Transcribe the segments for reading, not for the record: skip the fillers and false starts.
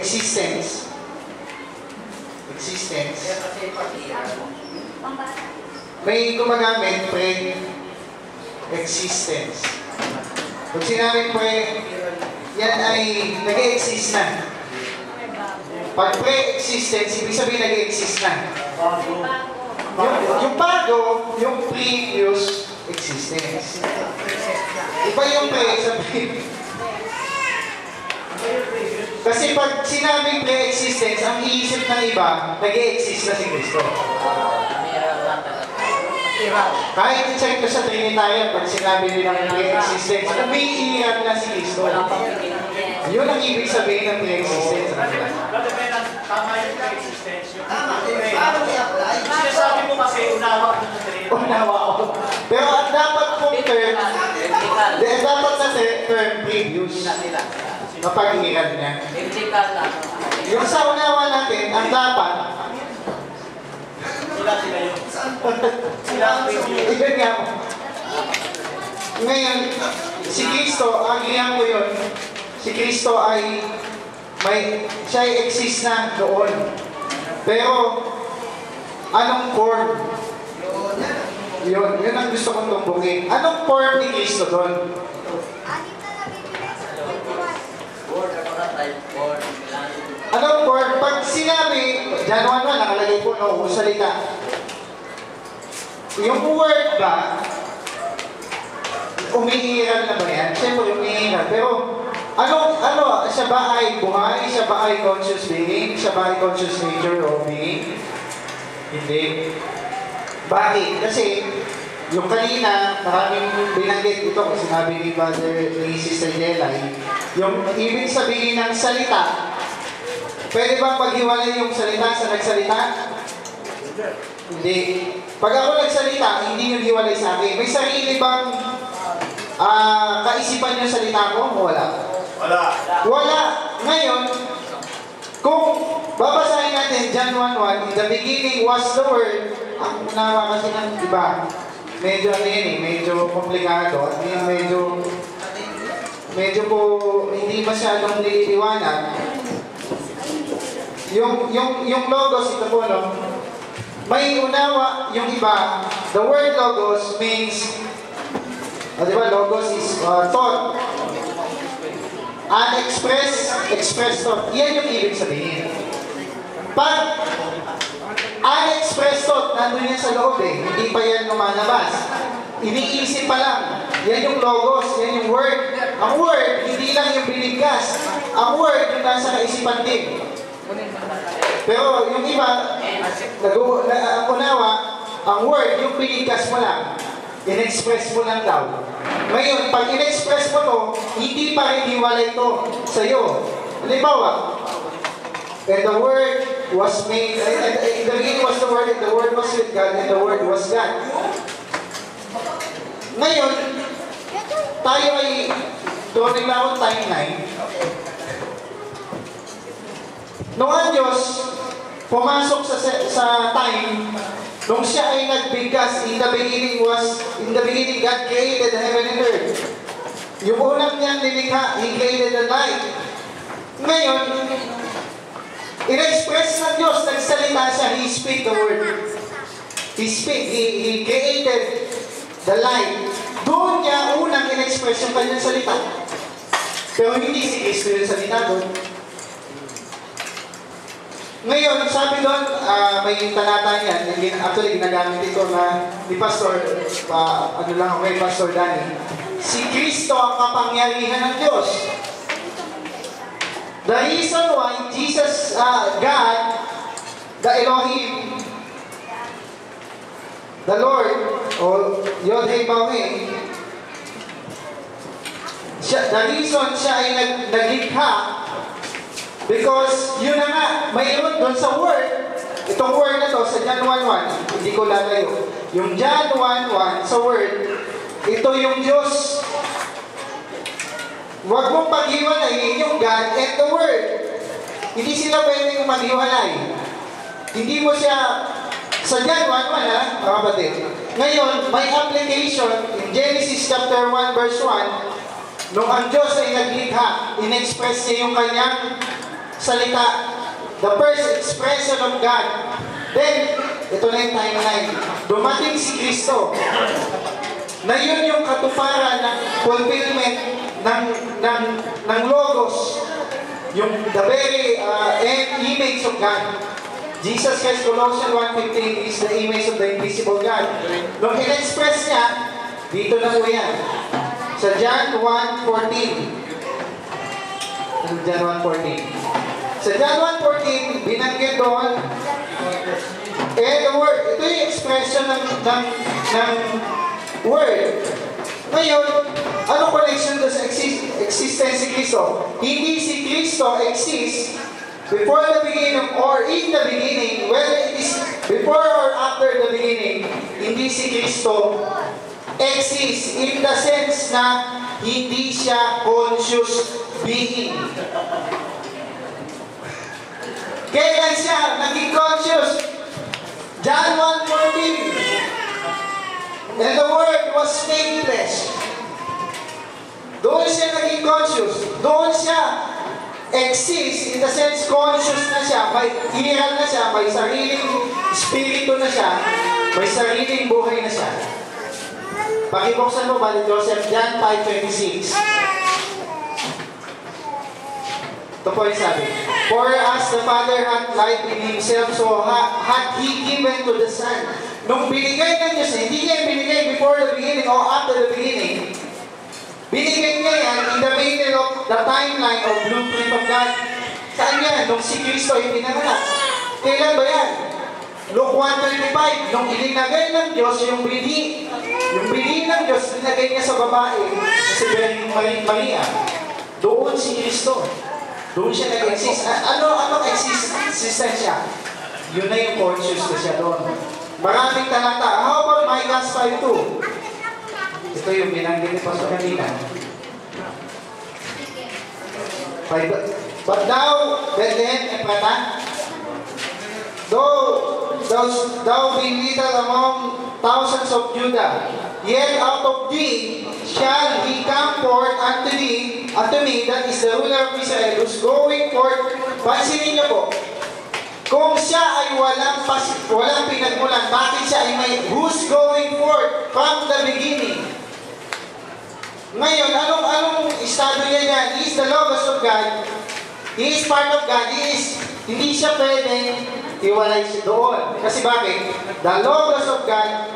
existence. Existence. May gumagamit pre-existence. Pag sinabing yan ay nag-e-exist na. Pag pre-existence, ibig sabihin nag-e-exist na. Yung bago, yung previous existence. Iba yung pre sa pre. Kasi pag sinabing pre-existence, ang iisip ng iba, nag-e-exist na si Kristo. Kahit i-check ko sa Trinitarian, pag sinabi nilang pre-existence, umiiyak na si Kristo. Yun ang ibig sabihin ng pre-existence. Tama yung pre-existence. Sinasabi mo kasi unawa ko sa Trinitarian. Unawa ko. Pero ang dapat pong term, dapat na term previous. Mapag-iiran niya. Yung sa unawa natin, ang dapat, sila yun. Sila ang previous. iban nga mo. Ngayon, si Kristo, ang iyang ko yun, si Kristo ay siya ay exist na doon. Pero, anong form? Yun ang gusto kong tumbukin. Anong form ni Kristo doon? Anong form? Pag sinabi, John 1:1, nakalagay po, no, salita. Yung word ba, umiiral na ba yan? Siyempre, umiiral. Pero, siya ba ay buhay? Siya ba ay conscious being? Siya ba ay conscious nature o being? Hindi. Bakit? Kasi, yung kanina, maraming binanggit ito kung sinabi ni Father ni Sister Jelay, yung ibig sabihin ng salita, pwede ba paghiwalay yung salita sa nagsalita? Hindi. Pag ako nagsalita, hindi yung hiwalay sa akin. May sarili bang kaisipan yung salita ko? Wala. Wala. Ngayon, kung babasahin natin John 1:1, in the beginning was the Word, ang unawa kasi ng iba, medyo medyo komplikado at medyo po hindi masyadong liwanag. Yung logos, ito po, no? May unawa yung iba. The word logos means, diba, logos is thought. Unexpressed thought. Yan yung ibig sabihin. Pag unexpressed thought, nandun yan sa loob eh. Hindi pa yan lumalabas. Iniisip pa lang. Yan yung logos, yan yung word. Ang word, hindi lang yung binigkas. Ang word, yung nasa kaisipan din. Pero yung iba, unawa, ang word, yung binigkas mo lang. In-express mo lang daw. Ngayon, pag in-express mo to, hindi pa rin hiwalay to sa'yo. Halimbawa, and the Word was made, and in the beginning was the Word, and the Word was with God, and the Word was God. Ngayon, tayo ay, doon na akong timeline. Noong ang Diyos, pumasok sa time, nung siya ay nagbigkas, in the beginning God created the heaven and earth. Yung unang niyang nilikha, He created the light. Ngayon, in-express ng Diyos, nagsalita siya, He speak the word. He created the light. Doon niya unang in-express yung kanyang salita. Pero hindi si Kristo yung salita doon. Ngayon, sabi doon, may talata niyan, actually ginagamit ito na ni Pastor, Pastor Danny. Si Kristo ang kapangyarihan ng Diyos. The reason why Jesus, God, the Elohim, the Lord, o Yod-Heh-Vah-Heh, the reason siya ay naglikha, because yun na nga, mayroon doon sa word, itong word na to, sa John 1:1, hindi ko lalayo. Yung John 1:1, sa word, ito yung Diyos. Huwag mong paghiwalay yung God and the word. Hindi sila pwedeng maghiwalay. Hindi mo siya, sa John 1:1, ha, mga kapatid. Ngayon, may application in Genesis chapter 1 verse 1, nung ang Diyos ay naglikha, in-express niya yung kanyang salita, the first expression of God. Then, ito na yung timeline. Dumating si Kristo. Na yun yung katuparan ng fulfillment ng Logos. Yung the very image of God. Jesus Christ, Colossians 1:15 is the image of the invisible God. Nung in-express niya, dito na po yan. Sa John 1:14. John 1:14. Sa John 1:14, binanggit doon, the word, ito yung expression ng word. Ngayon, ano connection doon sa existence si Kristo? Hindi si Kristo exist before the beginning or in the beginning, whether it is before or after the beginning, hindi si Kristo exist in the sense na hindi siya conscious being. Kailan siya naging conscious? John 1:14. And the Word was made flesh. Doon siya naging conscious. Doon siya exist in the sense conscious na siya. May iral na siya. May sariling spirito na siya. May sariling buhay na siya. Pakibuksan mo ba ni Joseph, John 5:26. Ito po yung sabi. For as the Father hath life in Himself, so hath He given to the Son. Nung binigay ng Diyos, hindi niya binigay before the beginning or after the beginning. Binigay niya yan in the middle of the timeline of blueprint of God. Saan yan? Nung si Kristo ay pinanganak. Kailan ba yan? Luke 1:25. Nung ilinagay ng Diyos yung bini ng Diyos, ilinagay niya sa babae na si Maria. Doon si Kristo. Doon siya nag-exist. Ano existence siya? Yun na yung conscious na siya doon. Maraming talata. How about Micah 5:2? Ito yung binanggit ni Pastor kanina. But thou, Bethlehem, Ephratah, thou be little among thousands of Judah, yet out of thee shall he come forth unto me, that is the ruler of Israel, who's going forth. Pansinin niyo po, kung siya ay walang pinagmulan, bakit siya ay may who's going forth from the beginning? Ngayon, anong estado niya yan? He is the Logos of God. He is part of God. Hindi siya pwedeng iwalay siya doon. Kasi bakit? The Logos of God,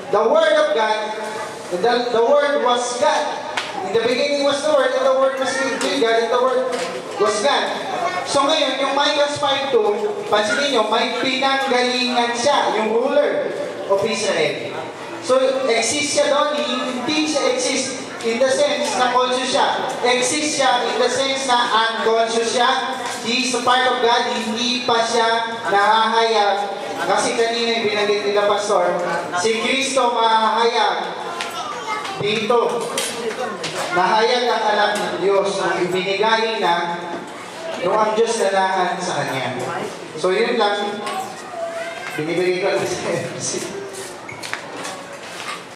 the Word of God, the Word was God. In the beginning was the Word, and the Word was with God, and the Word was God. So ngayon, yung Micah 5:2, pansinin nyo, may pinanggalingan siya, yung ruler of Israel. So, exist siya doon, hindi siya exist in the sense na conscious siya. Exist siya in the sense na unconscious siya. He is a part of God, hindi pa siya nahahayag. Kasi kanina yung binanggit nila, Pastor, si Kristo mahahayag dito. Nahayag ang anak ng Diyos na ibinigay na yung ang Diyos nalahan sa Kanya. So, yun lang. Binibigay ko lang sa